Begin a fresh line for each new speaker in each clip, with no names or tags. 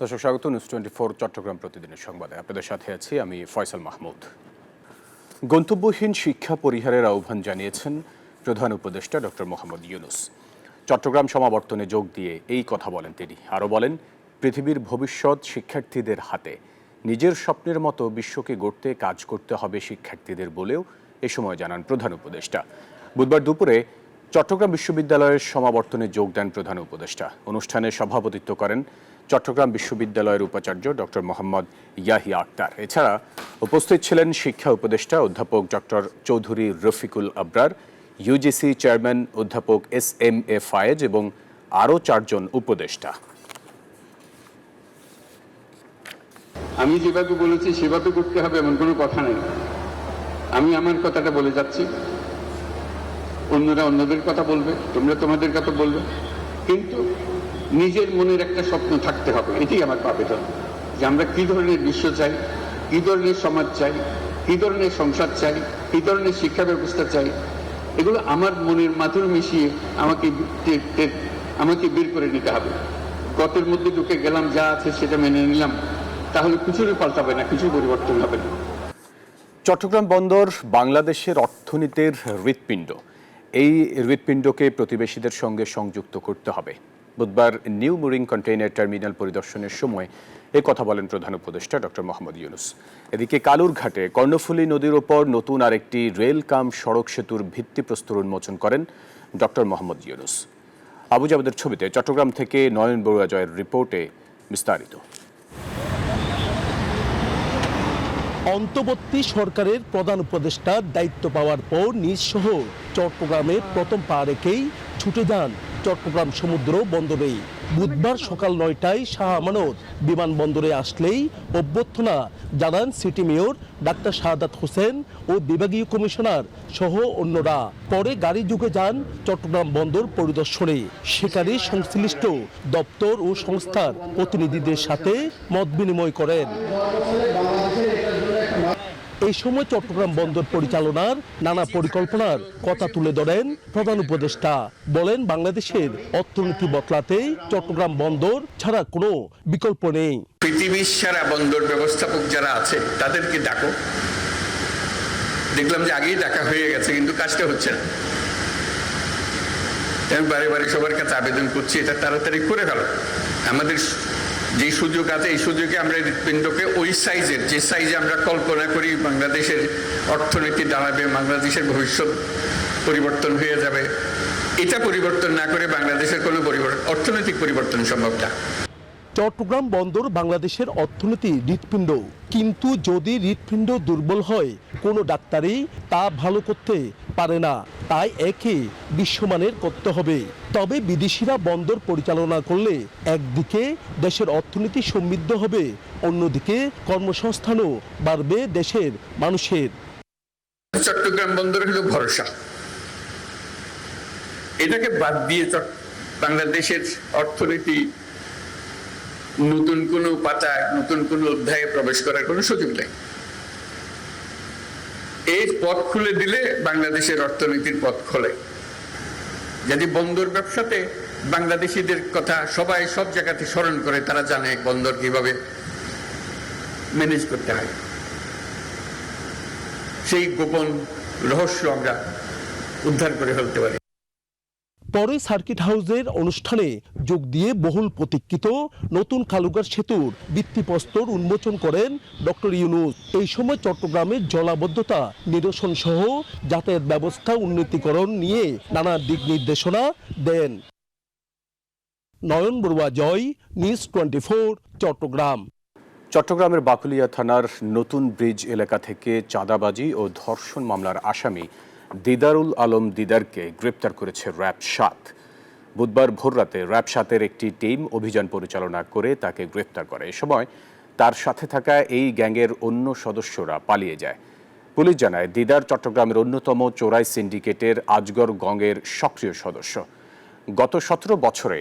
দর্শক স্বাগত নিউজ 24 চট্টগ্রাম প্রতিদিনের সংবাদে আপনাদের সাথে আছি আমি ফয়সাল মাহমুদ। গন্তব্যহীন শিক্ষা পরিহারের আহ্বান জানিয়েছেন প্রধান উপদেষ্টা ডক্টর মোহাম্মদ ইউনূস। চট্টগ্রাম সমাবর্তনে যোগ দিয়ে এই কথা বলেন তিনি। আরও বলেন, পৃথিবীর ভবিষ্যৎ শিক্ষার্থীদের হাতে, নিজের স্বপ্নের মতো বিশ্বকে গড়তে কাজ করতে হবে শিক্ষার্থীদের বলেও এ সময় জানান প্রধান উপদেষ্টা। বুধবার দুপুরে চট্টগ্রাম বিশ্ববিদ্যালয়ের সমাবর্তনে যোগ দেন প্রধান উপদেষ্টা। অনুষ্ঠানে সভাপতিত্ব করেন চট্টগ্রাম বিশ্ববিদ্যালয়ের উপাচার্য ডক্টর মোহাম্মদ ইয়াহিয়া আক্তার। এছাড়া উপস্থিত ছিলেন শিক্ষা উপদেষ্টা অধ্যাপক doctor Chowdhury Rafiqul Abrar, UGC chairman অধ্যাপক এস.এম.এ ফায়েজ এবং আরও 4 জন উপদেষ্টা।
আমি যেভাবে বলেছি সেভাবে করতে হবে এমন কোনো কথা নেই। আমি আমার কথাটা বলে যাচ্ছি, অন্যরা অন্যদের কথা বলবে, তোমরা তোমাদের কথা বলবে, কিন্তু নিজের মনের একটা স্বপ্ন থাকতে হবে। এটাই আমার আবেদন, যে আমরা কি ধরনের বিশ্ব চাই, কি ধরনের সমাজ চাই, কি ধরনের সংসার চাই, কি ধরনের শিক্ষা ব্যবস্থা চাই, এগুলো আমার মনের মাধুর মিশিয়ে আমাকে বের করে নিতে হবে। গতের মধ্যে ঢুকে গেলাম, যা আছে সেটা মেনে নিলাম, তাহলে কিছুই পাল্টাবে না, কিছু পরিবর্তন হবে না।
চট্টগ্রাম বন্দর বাংলাদেশের অর্থনীতির হৃৎপিণ্ড। এই হৃৎপিণ্ডকে প্রতিবেশীদের সঙ্গে সংযুক্ত করতে হবে। বুধবার নিউ মুরিং কন্টেইনার টার্মিনাল পরিদর্শনের সময় কথা বলেন প্রধান উপদেষ্টা ডক্টর মোহাম্মদ ইউনূস। এদিকে কালুরঘাটে কর্ণফুলী নদীর ওপর নতুন আরেকটি রেল কাম সড়ক সেতুর ভিত্তিপ্রস্তর উন্মোচন করেন ডক্টর মোহাম্মদ ইউনূস। আবু জাবেদের ছবিতে চট্টগ্রাম থেকে নয়ন বড়ুয়া জয়ের রিপোর্টে বিস্তারিত।
অন্তর্বর্তী সরকারের প্রধান উপদেষ্টার দায়িত্ব পাওয়ার পর নিজ শহর চট্টগ্রামে প্রথম পা রেখেই ছুটে যান চট্টগ্রাম সমুদ্র বন্দরে। বুধবার সকাল 9টায় শাহ আমানত বিমানবন্দরে আসলেই অভ্যর্থনা জানান city mayor doctor Shahadat Hossain ও বিভাগীয় কমিশনার সহ অন্যরা। পরে গাড়ি যুগে যান চট্টগ্রাম বন্দর পরিদর্শনে। সেখানে সংশ্লিষ্ট দপ্তর ও সংস্থার প্রতিনিধিদের সাথে মত বিনিময় করেন। এই সময় চট্টগ্রাম বন্দর পরিচালনার নানা পরিকল্পনার কথা তুলে ধরেন প্রধান উপদেষ্টা। বলেন, বাংলাদেশের অর্থনীতি বদলাতে চট্টগ্রাম বন্দর ছাড়া কোনো বিকল্প নেই।
পৃথিবীর সারা বন্দর ব্যবস্থাপক যারা আছে তাদেরকে ডাকো। দেখলাম যে আগেই ডাকা হয়ে গেছে, কিন্তু কাজটা হচ্ছে না। আমি বারে বারে সবার কাছে আবেদন করছি, এটা তাড়াতাড়ি করে ফেলো। আমাদের যে সুযোগ আছে এই সুযোগে আমরা হৃৎপিণ্ডকে ওই সাইজের, যে সাইজে আমরা কল্পনা করি বাংলাদেশের অর্থনীতি দাঁড়াবে, বাংলাদেশের ভবিষ্যৎ পরিবর্তন হয়ে যাবে, এটা পরিবর্তন না করে বাংলাদেশের কোনো অর্থনৈতিক পরিবর্তন সম্ভব না।
চট্টগ্রাম বন্দর বাংলাদেশের অর্থনীতি হৃৎপিণ্ড, কিন্তু যদি হৃৎপিণ্ড দুর্বল হয় কোনো ডাক্তারই তা ভালো করতে পারে না। তাই একে বিশ্বমানের করতে হবে। তবে বিদেশিরা বন্দর পরিচালনা করলে একদিকে দেশের অর্থনীতি সমৃদ্ধ হবে, অন্যদিকে কর্মসংস্থানও বাড়বে দেশের মানুষের।
চট্টগ্রাম বন্দর হলো ভরসা। এটাকে বাদ দিয়ে বাংলাদেশের অর্থনীতি নতুন কোনো পাতায়, নতুন কোনো অধ্যায়ে প্রবেশ করার কোনো সুযোগ নেই। এই পথ খুলে দিলে বাংলাদেশের অর্থনীতির পথ খোলে। যদি বন্দর ব্যবসাতে বাংলাদেশিদের কথা সবাই সব জায়গাতে স্মরণ করে, তারা জানে বন্দর কিভাবে ম্যানেজ করতে হয়। সেই গোপন রহস্য আমরা উদ্ধার করে ফেলতে পারি।
পরে সার্কিট হাউসের অনুষ্ঠানে যোগ দিয়ে বহুল প্রতীক্ষিত নতুন কালুঘাট সেতুর ভিত্তিপ্রস্তর উন্মোচন করেন ডক্টর ইউনূস। এই সময় চট্টগ্রামের জলাবদ্ধতা নিরসন সহ যাতায়াত ব্যবস্থা উন্নতিকরণ নিয়ে নানা দিক নির্দেশনা দেন। নয়ন বড়ুয়া জয়, নিউজ 24 চট্টগ্রাম।
চট্টগ্রামের বাকুলিয়া থানার নতুন ব্রিজ এলাকা থেকে চাঁদাবাজি ও ধর্ষণ মামলার আসামি দিদারুল আলম দিদারকে গ্রেপ্তার করেছে র্যাব 7। বুধবার ভোররাতে র্যাব 7-এর একটি টিম অভিযান পরিচালনা করে তাকে গ্রেপ্তার করে। এ সময় তার সাথে থাকা এই গ্যাংয়ের অন্য সদস্যরা পালিয়ে যায়। পুলিশ জানায়, দিদার চট্টগ্রামের অন্যতম চোরাই সিন্ডিকেটের আজগর গংয়ের সক্রিয় সদস্য। গত 17 বছরে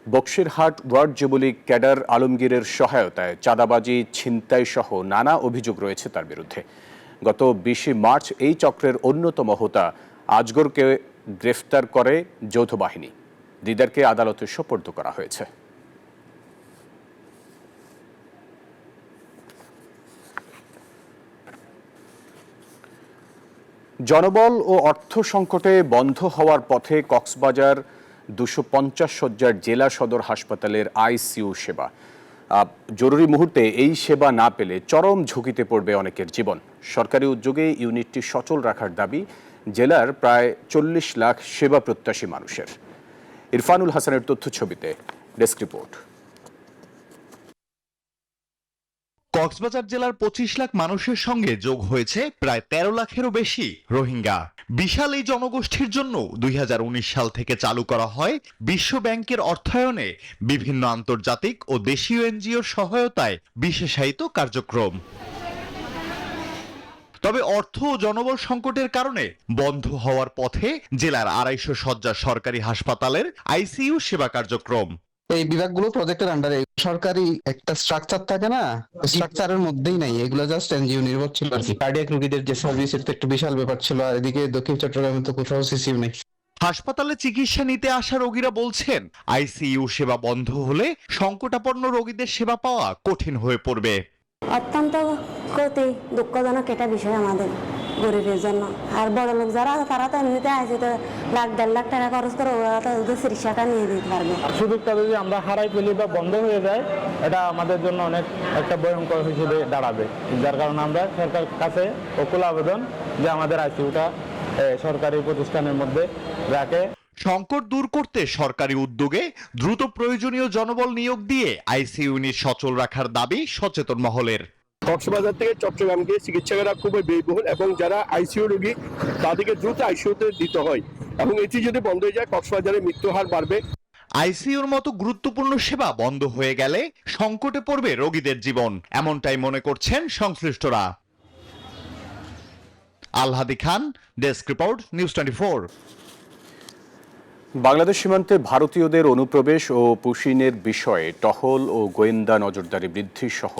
বক্সিরহাট ওয়ার্ড যুবলীগ ক্যাডার আলমগীরের সহায়তায় চাঁদাবাজি, ছিনতাই সহ নানা অভিযোগ রয়েছে তার বিরুদ্ধে। গত 20 মার্চ এই চক্রের অন্যতম হোতা আজগরকে গ্রেফতার করে যৌথ বাহিনী। দিদারকে আদালতে সোপর্দ করা হয়েছে। জনবল ও অর্থ সংকটে বন্ধ হওয়ার পথে কক্সবাজার 250 শয্যার জেলা সদর হাসপাতালের আইসিইউ সেবা। জরুরি মুহূর্তে এই সেবা না পেলে চরম ঝুঁকিতে পড়বে অনেকের জীবন। সরকারি উদ্যোগে ইউনিটটি সচল রাখার দাবি জেলার প্রায় 40 লাখ সেবা প্রত্যাশী মানুষের। ইরফানুল হাসানের তথ্যছবিতে ডেস্ক রিপোর্ট।
কক্সবাজার জেলার 25 লাখ মানুষের সঙ্গে যোগ হয়েছে প্রায় 13 লাখেরও বেশি রোহিঙ্গা। বিশাল এই জনগোষ্ঠীর জন্য 2019 সাল থেকে চালু করা হয় বিশ্ব ব্যাংকের অর্থায়নে বিভিন্ন আন্তর্জাতিক ও দেশীয় এনজিওর সহায়তায় বিশেষায়িত কার্যক্রম। তবে অর্থ ও জনবল সংকটের কারণে বন্ধ হওয়ার পথে জেলার 250 শয্যার সরকারি হাসপাতালের আইসিইউ সেবা কার্যক্রম।
এই বিভাগগুলো প্রজেক্টের আন্ডারে সরকারি একটা স্ট্রাকচার থাকে না, স্ট্রাকচারের মধ্যেই নাই, এগুলো জাস্ট এনজিও নির্ভর ছিল আর কি। কার্ডিয়াক রোগীদের যে সার্ভিস, এটা একটা বিশাল ব্যাপার ছিল। আর এদিকে দক্ষিণ চট্টগ্রামে তো কোথাও সিসিউ নেই।
হাসপাতালে চিকিৎসা নিতে আসা রোগীরা বলছেন আইসিইউ সেবা বন্ধ হলে সংকটাপন্ন রোগীদের সেবা পাওয়া কঠিন হয়ে পড়বে।
অত্যন্ত ক্ষতি, দুঃখজনক এটা বিষয় আমাদের গরিবের জন্য। আর বড় লোক যারা তারা তো এমনিতে আছে, তো লাখ 1.5 লাখ টাকা খরচ করে ওরা তো ওদের চিকিৎসাটা নিয়ে দিতে পারবে।
সুযোগটা যদি আমরা হারাই ফেলি বা বন্ধ হয়ে যায়, এটা আমাদের জন্য অনেক একটা ভয়ঙ্কর হিসেবে দাঁড়াবে। যার কারণে আমরা সরকারের কাছে ওকুল আবেদন যে আমাদের আইসিইউটা সরকারি প্রতিষ্ঠানের মধ্যে রাখে।
সংকট দূর করতে সরকারি উদ্যোগে দ্রুত প্রয়োজনীয় জনবল নিয়োগ দিয়ে আইসিইউ ইউনিট সচল রাখার দাবি সচেতন মহলের।
কক্সবাজার থেকে চট্টগ্রামকে চিকিৎসকেরা খুবই ব্যয়বহুল এবং যারা আইসিইউ রোগী তাদেরকে দ্রুত আইসিইউতে দিতে হয়, এবং এটি যদি বন্ধ হয়ে যায় কক্সবাজারের মৃত্যু হার বাড়বে।
আইসিইউর মতো গুরুত্বপূর্ণ সেবা বন্ধ হয়ে গেলে সংকটে পড়বে রোগীদের জীবন, এমনটাই মনে করছেন সংশ্লিষ্টরা। আলহাদি খান, ডেস্ক রিপোর্ট, নিউজ 24।
বাংলাদেশ সীমান্তে ভারতীয়দের অনুপ্রবেশ ও পুশিনের বিষয়ে টহল ও গোয়েন্দা নজরদারি বৃদ্ধি সহ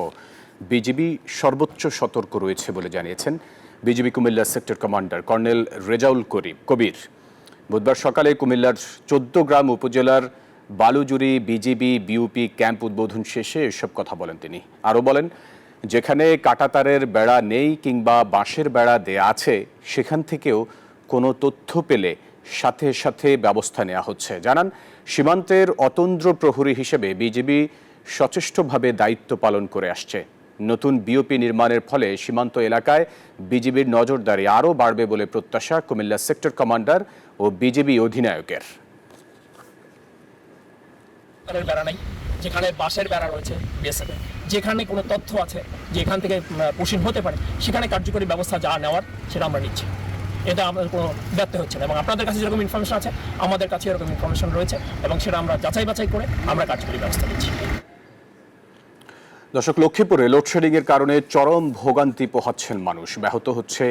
বিজিবি সর্বোচ্চ সতর্ক রয়েছে বলে জানিয়েছেন BGB Cumilla sector commander colonel Rezaul Kabir. বুধবার সকালে কুমিল্লার 14 গ্রাম উপজেলার বালুজুরি বিজিবি বিউপি ক্যাম্প উদ্বোধন শেষে এসব কথা বলেন তিনি। আরও বলেন, যেখানে কাঁটাতারের বেড়া নেই কিংবা বাঁশের বেড়া দেয়া আছে, সেখান থেকেও কোনো তথ্য পেলে সাথে সাথে ব্যবস্থা নেওয়া হচ্ছে। জানান, সীমান্তের অতন্দ্র প্রহরী হিসেবে বিজিবি সচেষ্টভাবে দায়িত্ব পালন করে আসছে। নতুন বিওপি নির্মাণের ফলে সীমান্ত এলাকায় বিজিবির নজরদারি আরও বাড়বে বলে প্রত্যাশা কুমিল্লা সেক্টর কমান্ডার ও বিজিবি অধিনায়কের।
বেড়া নাই, যেখানে বাঁশের বেড়া রয়েছে বিএসএফ, যেখানে কোনো তথ্য আছে যে এখান থেকে পুশিন হতে পারে, সেখানে কার্যকরী ব্যবস্থা যা নেওয়ার সেটা আমরা নিচ্ছি। এটা আমাদের কোনো ব্যত্যয় হচ্ছে না, এবং আপনাদের কাছে যেরকম ইনফরমেশন আছে আমাদের কাছে এরকম ইনফরমেশন রয়েছে, এবং সেটা আমরা যাচাই বাছাই করে আমরা কার্যকরী ব্যবস্থা নিচ্ছি।
দর্শক, লক্ষ্মীপুরে লোডশেডিংয়ের কারণে চরম ভোগান্তি পোহাচ্ছেন মানুষ, ব্যাহত হচ্ছে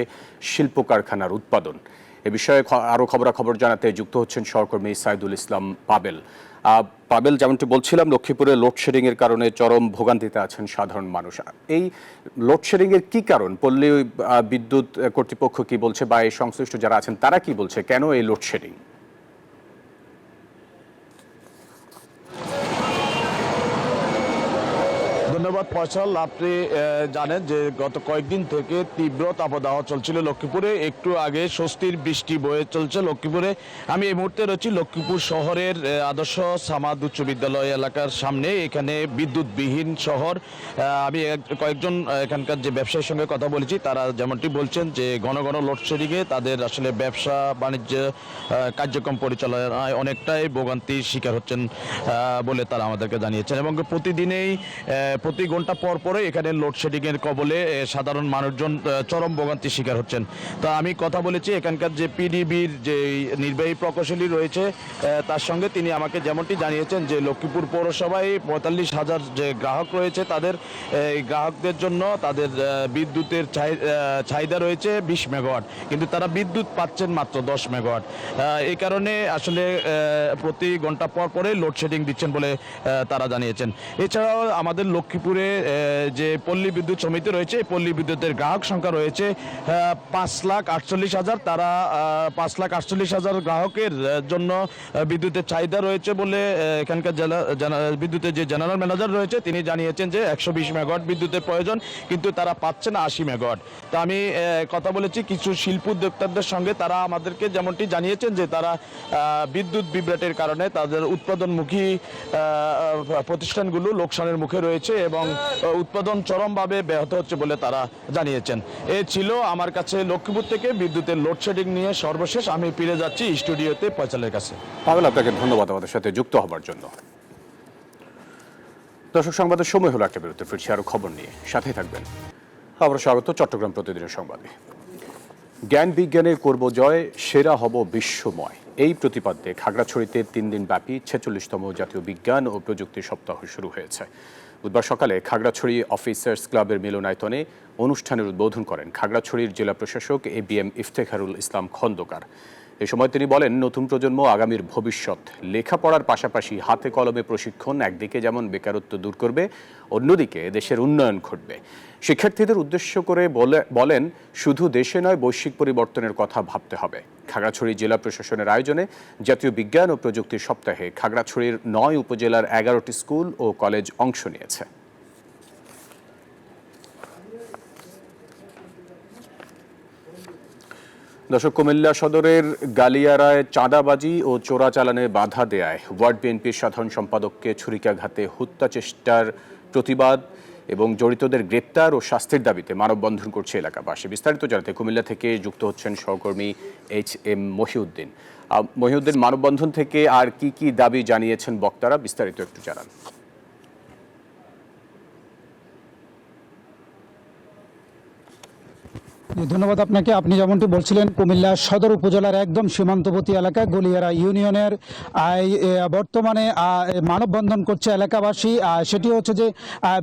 শিল্প কারখানার উৎপাদন। এ বিষয়ে আরও খবরাখবর জানাতে যুক্ত হচ্ছেন সহকর্মী সাইদুল ইসলাম পাবেল। পাবেল, যেমনটি বলছিলাম, লক্ষ্মীপুরে লোডশেডিংয়ের কারণে চরম ভোগান্তিতে আছেন সাধারণ মানুষ। এই লোডশেডিংয়ের কি কারণ, পল্লী বিদ্যুৎ কর্তৃপক্ষ কি বলছে বা এই সংশ্লিষ্ট যারা আছেন তারা কি বলছে, কেন এই লোডশেডিং?
ধন্যবাদ ফয়সাল। আপনি জানেন যে গত কয়েকদিন থেকে তীব্র তাপদাহ চলছিল লক্ষ্মীপুরে। একটু আগে স্বস্তির বৃষ্টি বয়ে চলছে লক্ষ্মীপুরে। আমি এই মুহূর্তে রয়েছি লক্ষ্মীপুর শহরের আদর্শ সামাদ উচ্চ বিদ্যালয় এলাকার সামনে। এখানে বিদ্যুৎবিহীন শহর। আমি কয়েকজন এখানকার যে ব্যবসায়ীর সঙ্গে কথা বলেছি, তারা যেমনটি বলছেন যে ঘন ঘন লোডশেডিংয়ে তাদের আসলে ব্যবসা বাণিজ্য কার্যক্রম পরিচালনায় অনেকটাই ভোগান্তির শিকার হচ্ছেন বলে তারা আমাদেরকে জানিয়েছেন, এবং প্রতি ঘন্টা পর পরে এখানে লোডশেডিংয়ের কবলে সাধারণ মানুষজন চরম ভোগান্তির শিকার হচ্ছেন। তা আমি কথা বলেছি এখানকার যে পিডিবির যে নির্বাহী প্রকৌশলী রয়েছে তার সঙ্গে। তিনি আমাকে যেমনটি জানিয়েছেন যে লক্ষ্মীপুর পৌরসভায় 45,000 যে গ্রাহক রয়েছে, তাদের এই গ্রাহকদের জন্য তাদের বিদ্যুতের চাহিদা রয়েছে 20 মেগাওয়াট, কিন্তু তারা বিদ্যুৎ পাচ্ছেন মাত্র 10 মেগাওয়াট। এই কারণে আসলে প্রতি ঘন্টা পর পরে লোডশেডিং দিচ্ছেন বলে তারা জানিয়েছেন। এছাড়াও আমাদের লক্ষ্মীপুর লক্ষ্মীপুরে যে পল্লী বিদ্যুৎ সমিতি রয়েছে এই পল্লী বিদ্যুতের গ্রাহক সংখ্যা রয়েছে 5,48,000। তারা 5,48,000 গ্রাহকের জন্য বিদ্যুতের চাহিদা রয়েছে বলে এখানকার বিদ্যুতের যে জেনারেল ম্যানেজার রয়েছে তিনি জানিয়েছেন যে 120 মেগাওয়াট বিদ্যুতের প্রয়োজন, কিন্তু তারা পাচ্ছে না 80 মেগাওয়াট। তো আমি কথা বলেছি কিছু শিল্প উদ্যোক্তাদের সঙ্গে, তারা আমাদেরকে যেমনটি জানিয়েছেন যে তারা বিদ্যুৎ বিভ্রাটের কারণে তাদের উৎপাদনমুখী প্রতিষ্ঠানগুলো লোকসানের মুখে রয়েছে এবং উৎপাদন চরমভাবে ব্যাহত হচ্ছে বলে তারা জানিয়েছেন। এ ছিল আমার কাছে লক্ষ্মীপুর থেকে বিদ্যুতের লোডশেডিং নিয়ে সর্বশেষ। আমি ফিরে যাচ্ছি স্টুডিওতে ফয়সালের কাছে।
পাবেল, আপনাকে ধন্যবাদ আমাদের সাথে যুক্ত হবার জন্য। দর্শক, সংবাদের সময় হলো একটা বিরতি, ফিরছি আরো খবর নিয়ে, সাথেই থাকবেন। আবার স্বাগত চট্টগ্রাম প্রতিদিনের সংবাদে। জ্ঞান বিজ্ঞানে করব জয়, সেরা হব বিশ্বময়, এই প্রতিপাদ্যে খাগড়াছড়িতে 3 দিন ব্যাপী 46তম জাতীয় বিজ্ঞান ও প্রযুক্তি সপ্তাহ শুরু হয়েছে। বুধবার সকালে খাগড়াছড়ি অফিসার্স ক্লাবের মিলনায়তনে অনুষ্ঠানের উদ্বোধন করেন খাগড়াছড়ির জেলা প্রশাসক ABM ইফতেখারুল ইসলাম খন্দকার। এ সময় তিনি বলেন, নতুন প্রজন্ম আগামীর ভবিষ্যৎ। লেখাপড়ার পাশাপাশি হাতে কলমে প্রশিক্ষণ একদিকে যেমন বেকারত্ব দূর করবে, অন্যদিকে দেশের উন্নয়ন ঘটবে। শিক্ষার্থীদের উদ্দেশ্য করে বলেন, শুধু দেশে নয় বৈশ্বিক পরিবর্তনের কথা ভাবতে হবে। খাগড়াছড়ি জেলা প্রশাসনের আয়োজনে জাতীয় বিজ্ঞান ও প্রযুক্তি সপ্তাহে খাগড়াছড়ির 9 উপজেলার 11টি স্কুল ও কলেজ অংশ নিয়েছে। দর্শক, কুমিল্লা সদরের গালিয়ারায় চাঁদাবাজি ও চোরাচালানে বাধা দেয়ায় ওয়ার্ড বিএনপির সাধারণ সম্পাদককে ছুরিকাঘাতে হত্যা চেষ্টার প্রতিবাদ এবং জড়িতদের গ্রেপ্তার ও শাস্তির দাবিতে মানববন্ধন করছে এলাকাবাসী। বিস্তারিত জানাতে কুমিল্লা থেকে যুক্ত হচ্ছেন সহকর্মী HM মহিউদ্দিন। মহিউদ্দিন, মানববন্ধন থেকে আর কি কি দাবি জানিয়েছেন বক্তারা, বিস্তারিত একটু জানান।
ধন্যবাদ আপনাকে। আপনি যেমনটি বলছিলেন, কুমিল্লা সদর উপজেলার একদম সীমান্তবর্তী এলাকা গলিয়ারা ইউনিয়নের বর্তমানে মানববন্ধন করছে এলাকাবাসী। সেটি হচ্ছে যে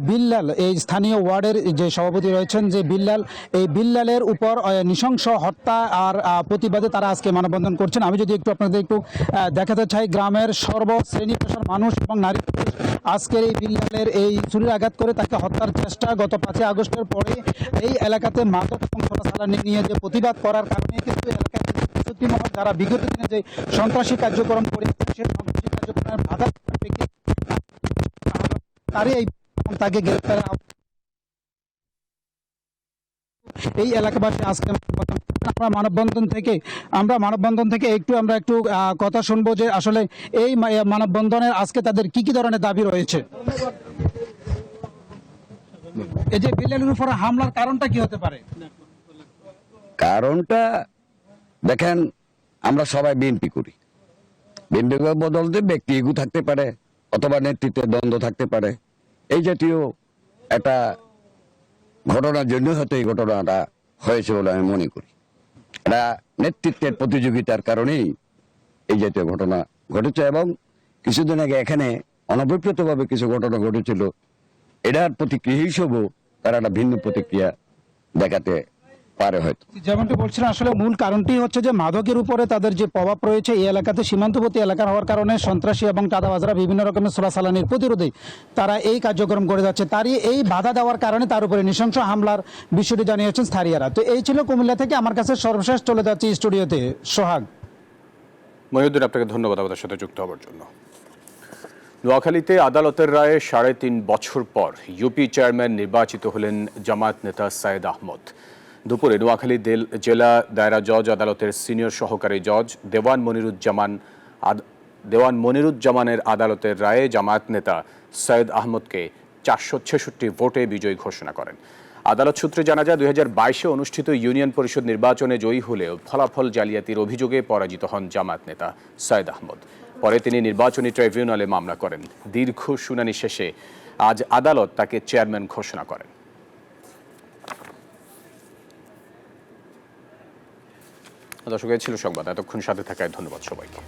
বিল্লাল, এই স্থানীয় ওয়ার্ডের যে সভাপতি রয়েছেন যে বিল্লাল, এই বিল্লালের উপর নৃশংস হত্যা আর প্রতিবাদে তারা আজকে মানববন্ধন করছেন। আমি যদি একটু আপনাদের একটু দেখাতে চাই, গ্রামের সর্বশ্রেণী পেশার মানুষ এবং নারী আজকের এই বিল্লালের এই ছুরির আঘাত করে তাকে হত্যার চেষ্টা গত 5 আগস্টের পরে এই এলাকাতে মাদক এবং চোরাচালানি নিয়ে যে প্রতিবাদ করার কারণে কিন্তু এলাকায় মহল যারা বিগত দিনে যে সন্ত্রাসী কার্যক্রম করে সেই সন্ত্রাসী কার্যক্রমের বাধা তারই এই তাকে গ্রেফতারের এই এলাকাবাসী আজকে আমরা মানববন্ধন থেকে একটু কথা শুনবো যে আসলে এই মানববন্ধনের আজকে তাদের কি কি ধরনের দাবি রয়েছে। এই যে বিল্লালের উপর হামলার কারণটা কি হতে পারে?
কারণটা দেখেন, আমরা সবাই বিএনপি করি, বিএনপি বদলতে ব্যক্তি ইগু থাকতে পারে অথবা নেতৃত্বের দ্বন্দ্ব থাকতে পারে। এই জাতীয় একটা ঘটনার জন্য হয়তো এই ঘটনাটা হয়েছে বলে আমি মনে করি। এটা নেতৃত্বের প্রতিযোগিতার কারণেই এই জাতীয় ঘটনা ঘটেছে এবং কিছুদিন আগে এখানে অনভিপ্রেতভাবে কিছু ঘটনা ঘটেছিল। এটার প্রতিক্রিয়া হিসেবেও তারা একটা ভিন্ন প্রতিক্রিয়া দেখাতে পারে হয়তো।
যেমনটি বলছিলেন, আসলে মূল কারণটি হচ্ছে যে মাদকের উপরে তাদের যে প্রভাব রয়েছে এই এলাকাতে সীমান্তবর্তী এলাকার হওয়ার কারণে সন্ত্রাসী এবং চাঁদাবাজরা বিভিন্ন রকমের চোরাচালানির প্রতিরোধে তারা এই কার্যক্রম করে যাচ্ছে। তারই এই বাধা দেওয়ার কারণে তার উপরে নৃশংস হামলার বিষয়টি জানিয়েছেন স্থানীয়রা। তো এই ছিল কুমিল্লা থেকে আমার কাছে সর্বশেষ। চলে যাচ্ছি স্টুডিওতে। সোহাগ।
মহিউদ্দিন, আপনাকে ধন্যবাদ আমাদের সাথে যুক্ত হওয়ার জন্য। নোয়াখালীতে আদালতের রায়ে 3.5 বছর পর ইউপি চেয়ারম্যান নির্বাচিত হলেন জামায়াত নেতা সাইদ আহমদ। দুপুরে নোয়াখালী জেলা দায়রা জজ আদালতের সিনিয়র সহকারী জজ দেওয়ান মনিরুজ্জামানের আদালতের রায়ে জামায়াত নেতা সৈয়দ আহমদকে 466 ভোটে বিজয়ী ঘোষণা করেন। আদালত সূত্রে জানা যায়, 2022-এ অনুষ্ঠিত ইউনিয়ন পরিষদ নির্বাচনে জয়ী হলেও ফলাফল জালিয়াতির অভিযোগে পরাজিত হন জামায়াত নেতা সৈয়দ আহমদ। পরে তিনি নির্বাচনী ট্রাইব্যুনালে মামলা করেন। দীর্ঘ শুনানি শেষে আজ আদালত তাকে চেয়ারম্যান ঘোষণা করেন। দর্শক, এই ছিল সংবাদ। এতক্ষণ সাথে থাকায় ধন্যবাদ সবাইকে।